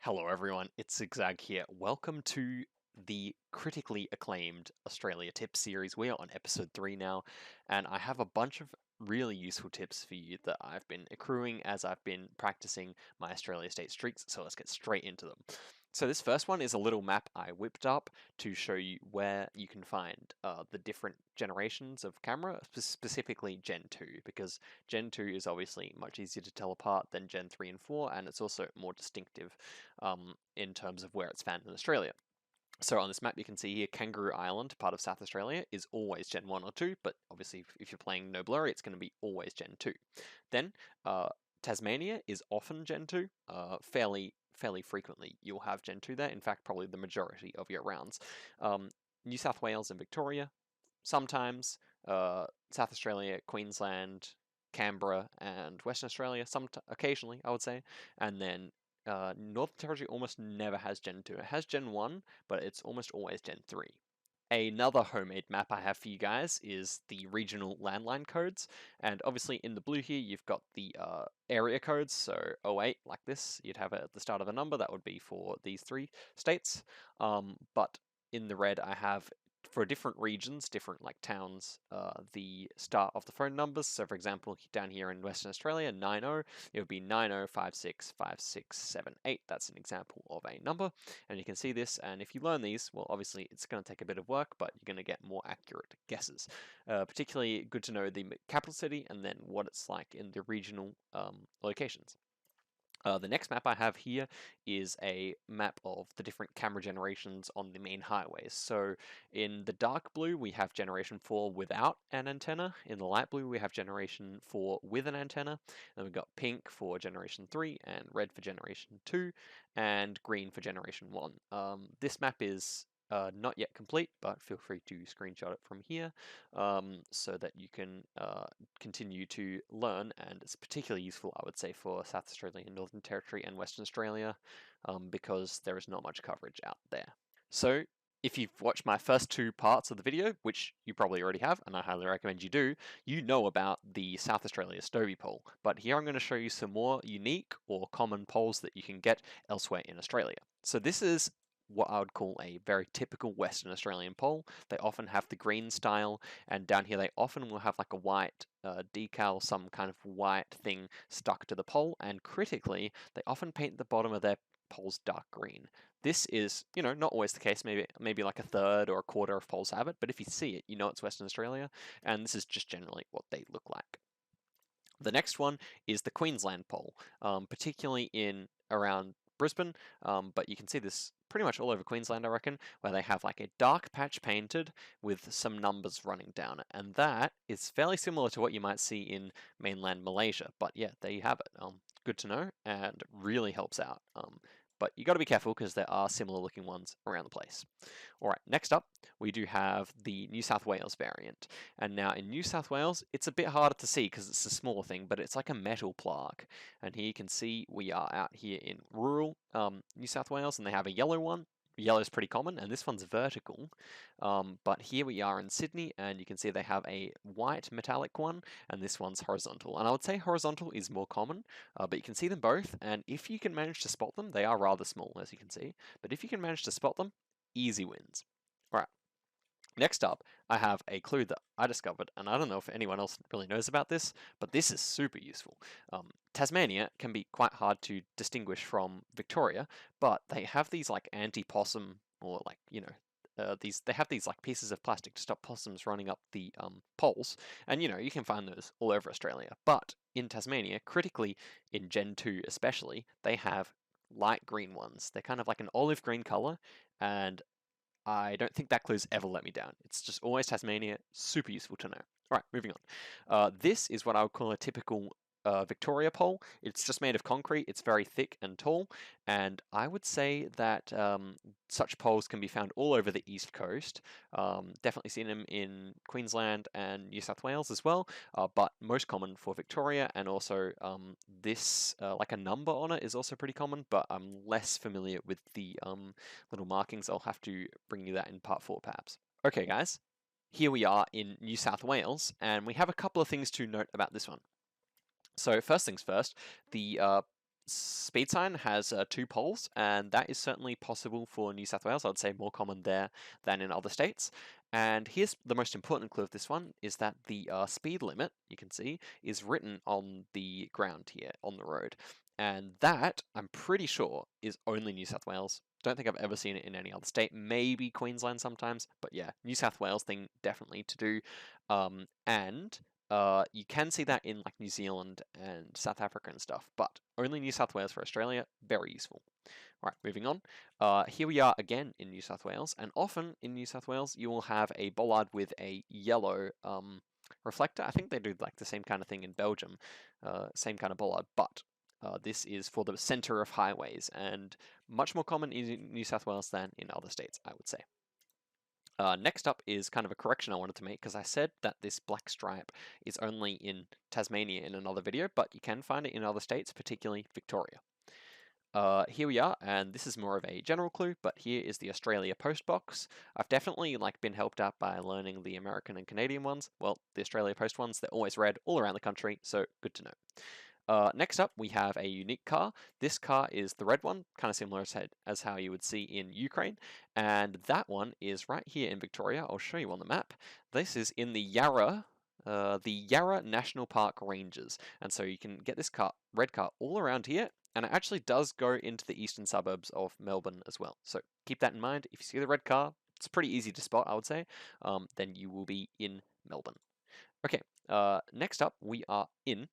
Hello everyone, it's Zigzag here. Welcome to the critically acclaimed Australia Tips series. We are on episode 3 now, and I have a bunch of really useful tips for you that I've been accruing as I've been practicing my Australia state streaks, so let's get straight into them. So this first one is a little map I whipped up to show you where you can find the different generations of camera, specifically Gen 2, because Gen 2 is obviously much easier to tell apart than Gen 3 and 4, and it's also more distinctive in terms of where it's found in Australia. So on this map, you can see here Kangaroo Island, part of South Australia, is always Gen 1 or 2, but obviously if you're playing No Blurry, it's going to be always Gen 2. Then Tasmania is often Gen 2, fairly frequently you'll have Gen 2 there, in fact probably the majority of your rounds. New South Wales and Victoria, sometimes, South Australia, Queensland, Canberra, and Western Australia, occasionally I would say, and then Northern Territory almost never has Gen 2. It has Gen 1, but it's almost always Gen 3. Another homemade map I have for you guys is the regional landline codes, and obviously in the blue here you've got the area codes, so 08 like this, you'd have it at the start of a number, that would be for these 3 states, but in the red I have for different regions, different like towns, the start of the phone numbers. So for example, down here in Western Australia, 90, it would be 90565678. That's an example of a number. And you can see this, and if you learn these, well, obviously it's going to take a bit of work, but you're going to get more accurate guesses. Particularly good to know the capital city and then what it's like in the regional locations. The next map I have here is a map of the different camera generations on the main highways. So in the dark blue, we have generation 4 without an antenna. In the light blue, we have generation 4 with an antenna. Then we've got pink for generation 3, and red for generation 2, and green for generation 1. This map is not yet complete, but feel free to screenshot it from here so that you can continue to learn, and it's particularly useful, I would say, for South Australia and Northern Territory and Western Australia because there is not much coverage out there. So if you've watched my first 2 parts of the video, which you probably already have, and I highly recommend you do, you know about the South Australia Stovey pole. But here I'm going to show you some more unique or common poles that you can get elsewhere in Australia. So this is what I would call a very typical Western Australian pole. They often have the green style, and down here they often will have like a white decal, some kind of white thing stuck to the pole, and critically, they often paint the bottom of their poles dark green. This is, not always the case. Maybe like a third or a quarter of poles have it, but if you see it, you know it's Western Australia, and this is just generally what they look like. The next one is the Queensland pole, particularly in around Brisbane, but you can see this pretty much all over Queensland, I reckon, where they have like a dark patch painted with some numbers running down it, and that is fairly similar to what you might see in mainland Malaysia. But yeah, there you have it. Good to know, and really helps out. But you got to be careful because there are similar looking ones around the place. All right, next up, we do have the New South Wales variant. And now in New South Wales, it's a bit harder to see because it's a smaller thing, but it's like a metal plaque. And here you can see we are out here in rural New South Wales, and they have a yellow one. Yellow is pretty common, and this one's vertical. But here we are in Sydney, and you can see they have a white metallic one, and this one's horizontal. And I would say horizontal is more common, but you can see them both, and if you can manage to spot them, they are rather small, as you can see, but if you can manage to spot them, easy wins. All right. Next up, I have a clue that I discovered, and I don't know if anyone else really knows about this, but this is super useful. Tasmania can be quite hard to distinguish from Victoria, but they have these like anti-possum, or like, they have these like pieces of plastic to stop possums running up the poles, and you can find those all over Australia. But in Tasmania, critically in Gen 2 especially, they have light green ones. They're kind of like an olive green color, and I don't think that clue's ever let me down. It's just always Tasmania, super useful to know. All right, moving on. This is what I would call a typical Victoria pole. It's just made of concrete. It's very thick and tall, and I would say that such poles can be found all over the east coast. Definitely seen them in Queensland and New South Wales as well, but most common for Victoria, and also this, like a number on it, is also pretty common, but I'm less familiar with the little markings. I'll have to bring you that in part 4 perhaps. Okay guys, here we are in New South Wales, and we have a couple of things to note about this one. So first things first, the speed sign has 2 poles, and that is certainly possible for New South Wales. I'd say more common there than in other states. And here's the most important clue of this one, is that the speed limit, you can see, is written on the ground here, on the road. And that, I'm pretty sure, is only New South Wales. Don't think I've ever seen it in any other state. Maybe Queensland sometimes, but yeah, New South Wales thing definitely to do. And you can see that in like New Zealand and South Africa and stuff, but only New South Wales for Australia. Very useful. All right, moving on. Here we are again in New South Wales, and often in New South Wales you will have a bollard with a yellow reflector. I think they do like the same kind of thing in Belgium, same kind of bollard, but this is for the center of highways and much more common in New South Wales than in other states, I would say. Next up is kind of a correction I wanted to make, because I said that this black stripe is only in Tasmania in another video, but you can find it in other states, particularly Victoria. Here we are, and this is more of a general clue, but here is the Australia post box. I've definitely been helped out by learning the American and Canadian ones. Well, the Australia post ones, they're always red all around the country, so good to know. Next up, we have a unique car. This car is the red one, kind of similar as how you would see in Ukraine. And that one is right here in Victoria. I'll show you on the map. This is in the Yarra National Park Ranges. And so you can get this red car all around here. And it actually does go into the eastern suburbs of Melbourne as well. So keep that in mind. If you see the red car, it's pretty easy to spot, I would say. Then you will be in Melbourne. Okay, next up, we are in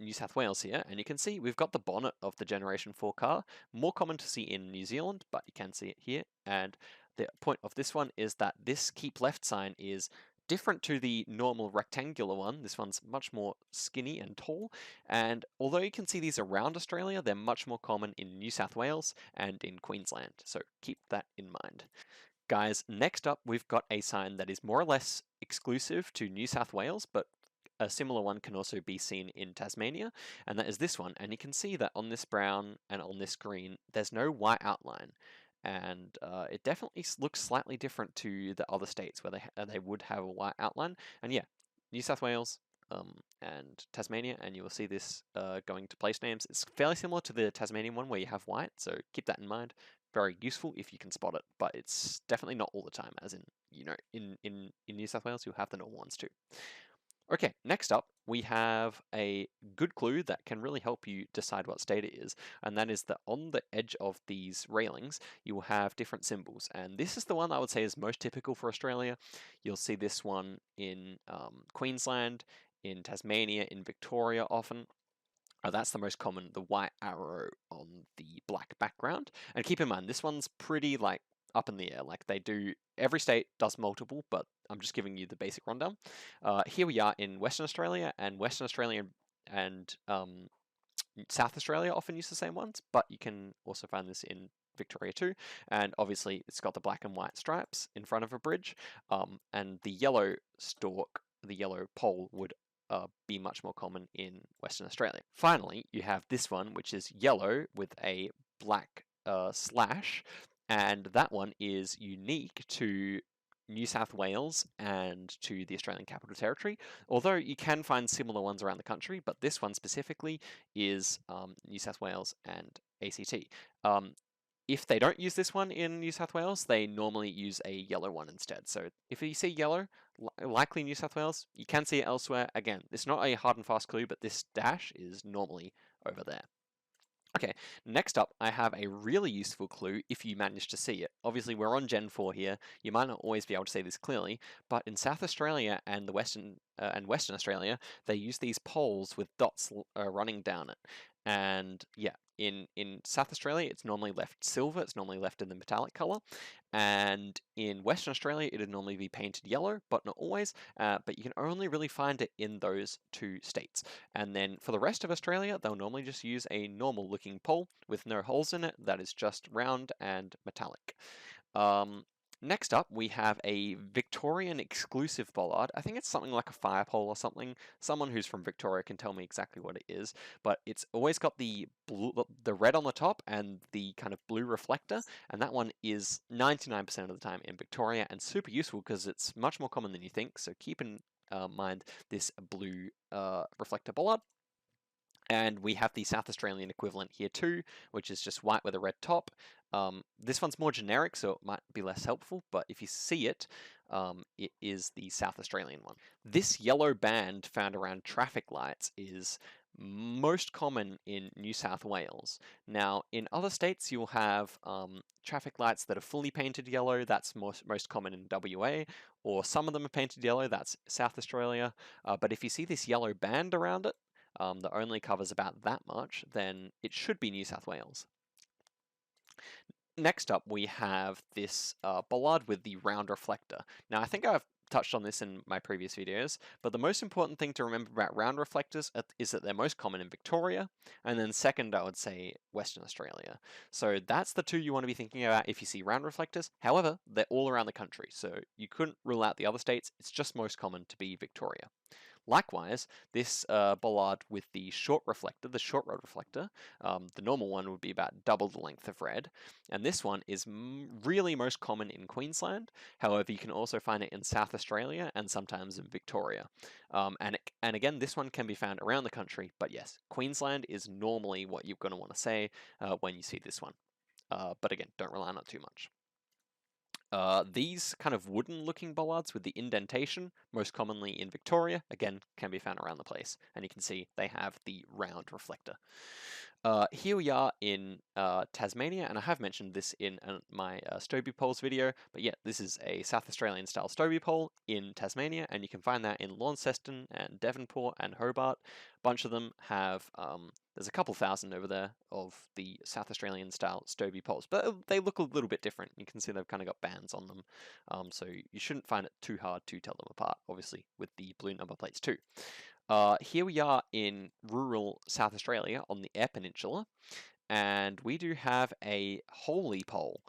New South Wales here, and you can see we've got the bonnet of the Generation 4 car, more common to see in New Zealand, but you can see it here. And the point of this one is that this keep left sign is different to the normal rectangular one. This one's much more skinny and tall, and although you can see these around Australia, they're much more common in New South Wales and in Queensland, so keep that in mind. Guys, next up we've got a sign that is more or less exclusive to New South Wales, but a similar one can also be seen in Tasmania, and that is this one. And you can see that on this brown and on this green, there's no white outline. And it definitely looks slightly different to the other states where they would have a white outline. And yeah, New South Wales and Tasmania, and you will see this going to place names. It's fairly similar to the Tasmanian one where you have white, so keep that in mind. Very useful if you can spot it, but it's definitely not all the time, as in, in New South Wales, you'll have the normal ones too. Okay, next up, we have a good clue that can really help you decide what state it is, and that is that on the edge of these railings, you will have different symbols, and this is the one I would say is most typical for Australia. You'll see this one in Queensland, in Tasmania, in Victoria often. That's the most common, the white arrow on the black background. And keep in mind, this one's pretty up in the air. Every state does multiple, but I'm just giving you the basic rundown. Here we are in Western Australia, and Western Australia and South Australia often use the same ones, but you can also find this in Victoria too. And obviously it's got the black and white stripes in front of a bridge, and the yellow stalk, the yellow pole would be much more common in Western Australia. Finally, you have this one, which is yellow with a black slash, and that one is unique to New South Wales and to the Australian Capital Territory, although you can find similar ones around the country, but this one specifically is New South Wales and ACT. If they don't use this one in New South Wales, they normally use a yellow one instead. So if you see yellow, likely New South Wales, you can see it elsewhere. Again, it's not a hard and fast clue, but this dash is normally over there. Okay, next up, I have a really useful clue if you manage to see it. Obviously, we're on Gen 4 here. You might not always be able to see this clearly, but in South Australia and Western Australia, they use these poles with dots running down it. And yeah, in South Australia, it's normally left silver. It's normally left in the metallic color. And in Western Australia, it'd normally be painted yellow, but not always. But you can only really find it in those 2 states. And then for the rest of Australia, they'll normally just use a normal looking pole with no holes in it that is just round and metallic. Next up, we have a Victorian exclusive bollard. I think it's something like a fire pole or something. Someone who's from Victoria can tell me exactly what it is, but it's always got the red on the top and the kind of blue reflector, and that one is 99% of the time in Victoria and super useful because it's much more common than you think, so keep in mind this blue reflector bollard. And we have the South Australian equivalent here too, which is just white with a red top. This one's more generic, so it might be less helpful, but if you see it, it is the South Australian one. This yellow band found around traffic lights is most common in New South Wales. Now, in other states, you'll have traffic lights that are fully painted yellow. That's most common in WA, or some of them are painted yellow. That's South Australia. But if you see this yellow band around it, that only covers about that much, then it should be New South Wales. Next up, we have this bollard with the round reflector. Now, I think I've touched on this in my previous videos, but the most important thing to remember about round reflectors is that they're most common in Victoria, and then second, I would say Western Australia. So that's the two you want to be thinking about if you see round reflectors. However, they're all around the country, so you couldn't rule out the other states. It's just most common to be Victoria. Likewise, this bollard with the short reflector, the short rod reflector, the normal one would be about double the length of red, and this one is really most common in Queensland. However, you can also find it in South Australia and sometimes in Victoria. And again, this one can be found around the country, but yes, Queensland is normally what you're going to want to say when you see this one. But again, don't rely on it too much. These kind of wooden-looking bollards with the indentation, most commonly in Victoria, again, can be found around the place. And you can see they have the round reflector. Here we are in Tasmania, and I have mentioned this in my Stobie poles video, but yeah, this is a South Australian style Stobie pole in Tasmania, and you can find that in Launceston and Devonport and Hobart. A bunch of them have, there's a couple thousand over there of the South Australian style Stobie poles, but they look a little bit different. You can see they've kind of got bands on them, so you shouldn't find it too hard to tell them apart, obviously, with the blue number plates too. Here we are in rural South Australia on the Eyre Peninsula, and we do have a holy pole.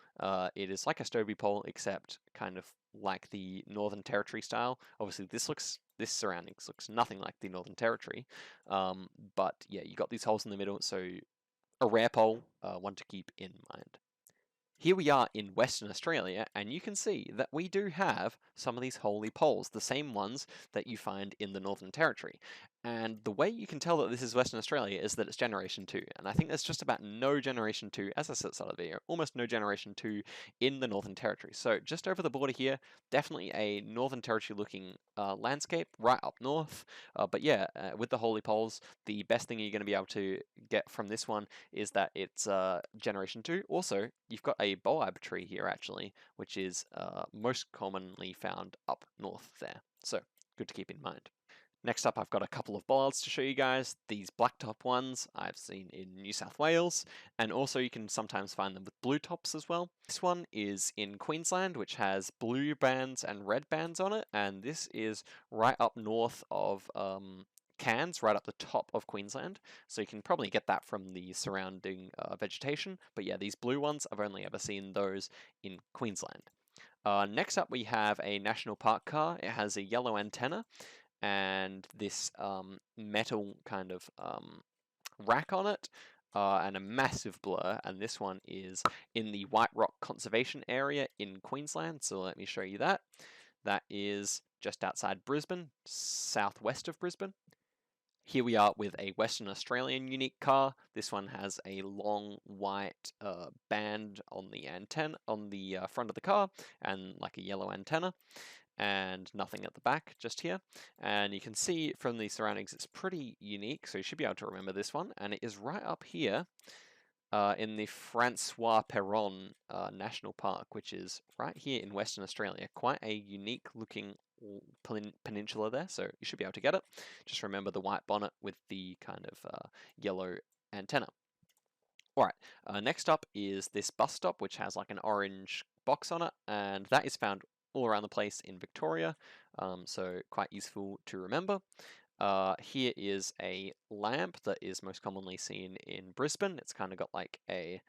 It is like a Stobie pole, except kind of like the Northern Territory style. Obviously, this surroundings looks nothing like the Northern Territory, but yeah, you got these holes in the middle, so a rare pole, one to keep in mind. Here we are in Western Australia, and you can see that we do have some of these holy poles, the same ones that you find in the Northern Territory. And the way you can tell that this is Western Australia is that it's Generation 2. And I think there's just about no Generation 2, as I said at the start of the video, almost no Generation 2 in the Northern Territory. So just over the border here, definitely a Northern Territory looking landscape right up north. But yeah, with the holy poles, the best thing you're going to be able to get from this one is that it's Generation 2. Also, you've got a boab tree here actually, which is most commonly found up north there. So good to keep in mind. Next up, I've got a couple of bollards to show you guys. These blacktop ones I've seen in New South Wales, and also you can sometimes find them with blue tops as well. This one is in Queensland, which has blue bands and red bands on it, and this is right up north of Cairns, right up the top of Queensland, so you can probably get that from the surrounding vegetation. But yeah, these blue ones, I've only ever seen those in Queensland. Next up, we have a national park car. It has a yellow antenna and this metal kind of rack on it, and a massive blur, and this one is in the White Rock Conservation Area in Queensland, so let me show you that. That is just outside Brisbane, southwest of Brisbane. Here we are with a Western Australian unique car. This one has a long white band on the antenna, on the front of the car, and like a yellow antenna, and nothing at the back, just here. And you can see from the surroundings it's pretty unique, so you should be able to remember this one. And it is right up here in the Francois Peron National Park, which is right here in Western Australia. Quite a unique looking peninsula there, so you should be able to get it. Just remember the white bonnet with the kind of yellow antenna. Alright, next up is this bus stop, which has like an orange box on it, and that is found all around the place in Victoria, so quite useful to remember. Here is a lamp that is most commonly seen in Brisbane. It's kind of got like a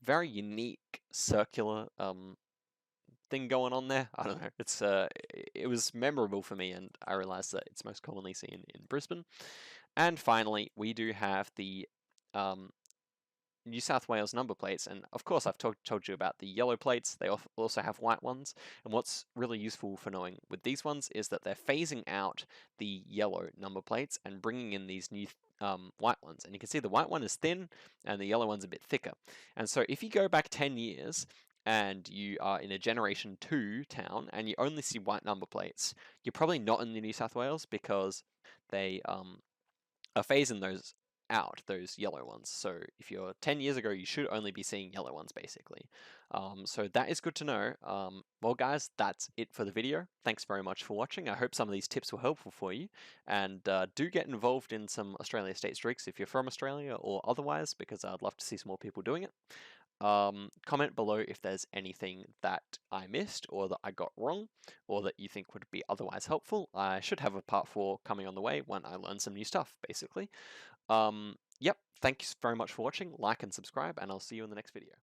very unique circular thing going on there. I don't know. It's it was memorable for me, and I realized that it's most commonly seen in Brisbane. And finally, we do have the New South Wales number plates, and of course I've told you about the yellow plates. They also have white ones, and what's really useful for knowing with these ones is that they're phasing out the yellow number plates and bringing in these new white ones. And you can see the white one is thin and the yellow one's a bit thicker. And so if you go back 10 years and you are in a Generation 2 town and you only see white number plates, you're probably not in the New South Wales because they are phasing those out, those yellow ones. So if you're 10 years ago, you should only be seeing yellow ones basically. So that is good to know. Well guys, that's it for the video. Thanks very much for watching. I hope some of these tips were helpful for you, and do get involved in some Australia state streaks if you're from Australia or otherwise, because I'd love to see some more people doing it. Comment below if there's anything that I missed or that I got wrong or that you think would be otherwise helpful. I should have a part 4 coming on the way when I learn some new stuff, basically. Yep, thanks very much for watching. Like and subscribe, and I'll see you in the next video.